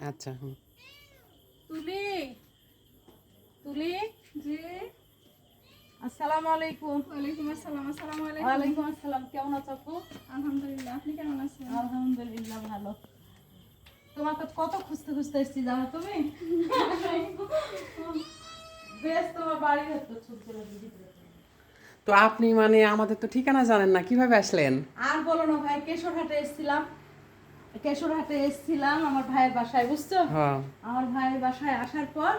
আচ্ছা হুম। তুলি তুলি জি আসসালামু আলাইকুম। ওয়ালাইকুম আসসালাম। আসসালামু আলাইকুম। ওয়ালাইকুম আসসালাম। কেমন আছো আপু? আলহামদুলিল্লাহ, আপনি কেমন আছেন? আলহামদুলিল্লাহ ভালো। তোমাকে কত খুঁজতে খুঁজতে এসেছি জানো তুমি? বেশ তোমার বাড়ি হতো ছোট তো আপনি মানে আমাদের তো ঠিকানা জানেন না, কিভাবে আসলেন? আর বলো না ভাই, কেশরহাটে এসেছিলাম। কেশরহাটে এসেছিলাম আমার ভাইয়ের বাসায়, বুঝছো? হ্যাঁ আমার ভাইয়ের বাসায় আসার পর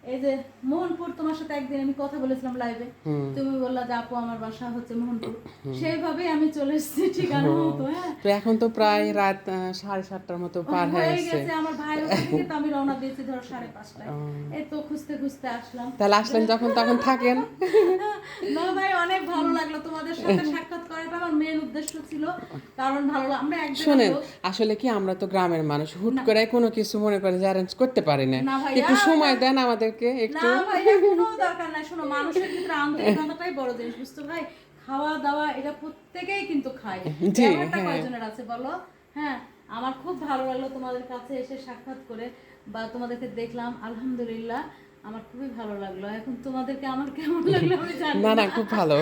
এই যে মোহনপুর, তোমার সাথে একদিন আমি কথা বলেছিলাম লাইভে, তুমি বললা যে আপু আমার বাসা হচ্ছে মোহনপুর, সেইভাবেই আমি চলে এসেছি ঠিকানা মতো। হ্যাঁ, তো এখন তো প্রায় রাত 7:30টার মতো পার হয়ে হয়ে গেছে। গেছে। আমার ভাইয়ের ওখান থেকে তো আমি রওনা দিয়েছি ধরো 5:30টায়। এই তো খুঁজতে খুঁজতে আসলাম। তাহলে আসলেন যখন তখন থাকেন। না ভাই, অনেক ভালো লাগলো তোমাদের সাথে সাক্ষাৎ করাটা আমার মেন উদ্দেশ্য ছিল। কারণ ভালো আমরা একজন শোনেন, আসলে কি আমরা তো গ্রামের মানুষ, হুট করে কোনো কিছু মনে করে যে অ্যারেঞ্জ করতে পারি না। না ভাইয়া, একটু সময় দেন আমাদেরকে একটু। না ভাইয়া, কোনো দরকার নাই। শোনো, মানুষের ভিতরে আন্তরিকতাটাই বড় জিনিস, বুঝছো ভাই? খাওয়া দাওয়া এটা প্রত্যেকেই কিন্তু খায়। জি, ব্যাপারটা হ্যাঁ। কয়জনের আছে বলো? হ্যাঁ, আমার খুব ভালো লাগলো তোমাদের কাছে এসে সাক্ষাৎ করে, বা তোমাদেরকে দেখলাম, আলহামদুলিল্লাহ আমার খুবই ভালো লাগলো। এখন তোমাদেরকে আমার কেমন লাগলো আমি জানি না না। না, খুব ভালো।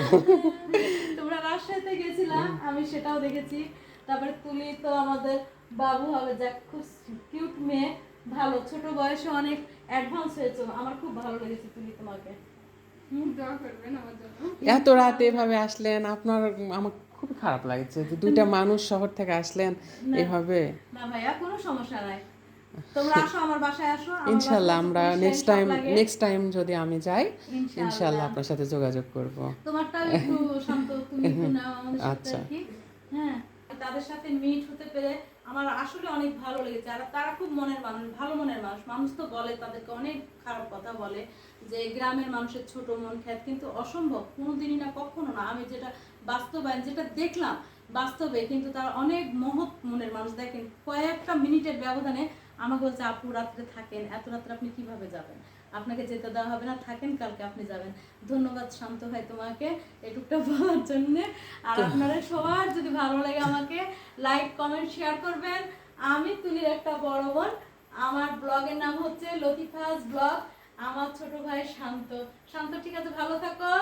তোমরা রাজশাহীতে গেছিলাম, আমি সেটাও দেখেছি। তারপরে তুলি তো আমাদের বাবু হবে, যাক খুব কিউট মেয়ে, ভালো, ছোট বয়সে অনেক অ্যাডভান্স হয়েছে। আমার খুব ভালো লেগেছে তুলি তোমাকে। দোয়া করবেন আমার জন্য। এত রাতে এভাবে আসলেন, আপনার আমার খুব খারাপ লাগছে যে দুইটা মানুষ শহর থেকে আসলেন এভাবে। না ভাইয়া, কোনো সমস্যা নাই, তোমরা আসো আমার বাসায়, আসো আমার ইনশাল্লাহ বাসায় আমরা পুলিশ লাইন সব লাগে। নেক্সট টাইম যদি আমি যাই ইনশাআল্লাহ। ইনশাল্লাহ আপনার সাথে যোগাযোগ করব। তোমারটাও একটু শান্ত, তুমি একটু নাও আমাদের সাথে আচ্ছা। আর কি। হ্যাঁ, তাদের সাথে মিট হতে পেরে আমার আসলে অনেক ভালো লেগেছে। আর তারা খুব মনের মানুষ, ভালো মনের মানুষ। মানুষ তো বলে, তাদেরকে অনেক খারাপ কথা বলে যে গ্রামের মানুষের ছোট মন খ্যাত, কিন্তু অসম্ভব, কোনোদিনই না, কখনো না। আমি যেটা বাস্তবায়ন, যেটা দেখলাম বাস্তবে, কিন্তু তারা অনেক মহৎ মনের মানুষ। দেখেন, কয়েকটা মিনিটের ব্যবধানে আমাকে বলছে আপু রাত্রে থাকেন, এত রাত্রে আপনি কিভাবে যাবেন, আপনাকে যেতে দেওয়া হবে না, থাকেন, কালকে আপনি যাবেন। ধন্যবাদ শান্ত ভাই তোমাকে এটুকটা বলার জন্য। আর আপনারা সবার যদি ভালো লাগে আমাকে লাইক কমেন্ট শেয়ার করবেন। আমি তুলির একটা বড় বোন, আমার ব্লগের নাম হচ্ছে লতিফাস ব্লগ। আমার ছোট ভাই শান্ত। শান্ত, ঠিক আছে, ভালো থাকো,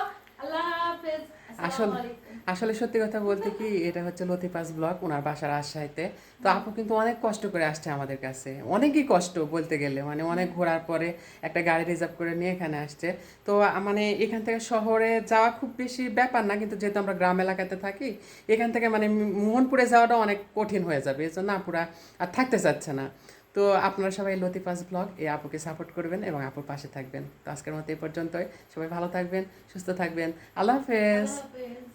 আল্লাহ হাফেজ, আসসালামু আসলে আলাইকুম। আসলে সত্যি কথা বলতে কি, এটা হচ্ছে লতিফাস ব্লগ, ওনার বাসার রাজশাহীতে। তো আপু কিন্তু অনেক কষ্ট করে আসছে আমাদের কাছে, অনেকই কষ্ট বলতে গেলে, মানে অনেক ঘোরার পরে একটা গাড়ি রিজার্ভ করে নিয়ে এখানে আসছে। তো মানে এখান থেকে শহরে যাওয়া খুব বেশি ব্যাপার না, কিন্তু যেহেতু আমরা গ্রাম এলাকাতে থাকি, এখান থেকে মানে মোহনপুরে যাওয়াটা অনেক কঠিন হয়ে যাবে, এই জন্য আপুরা আর থাকতে চাচ্ছে না। তো আপনারা সবাই লতিফাস ব্লগ এই আপুকে সাপোর্ট করবেন এবং আপুর পাশে থাকবেন। তো আজকের মতো এই পর্যন্তই, সবাই ভালো থাকবেন, সুস্থ থাকবেন, আল্লাহ হাফেজ। আল্লাহ হাফেজ।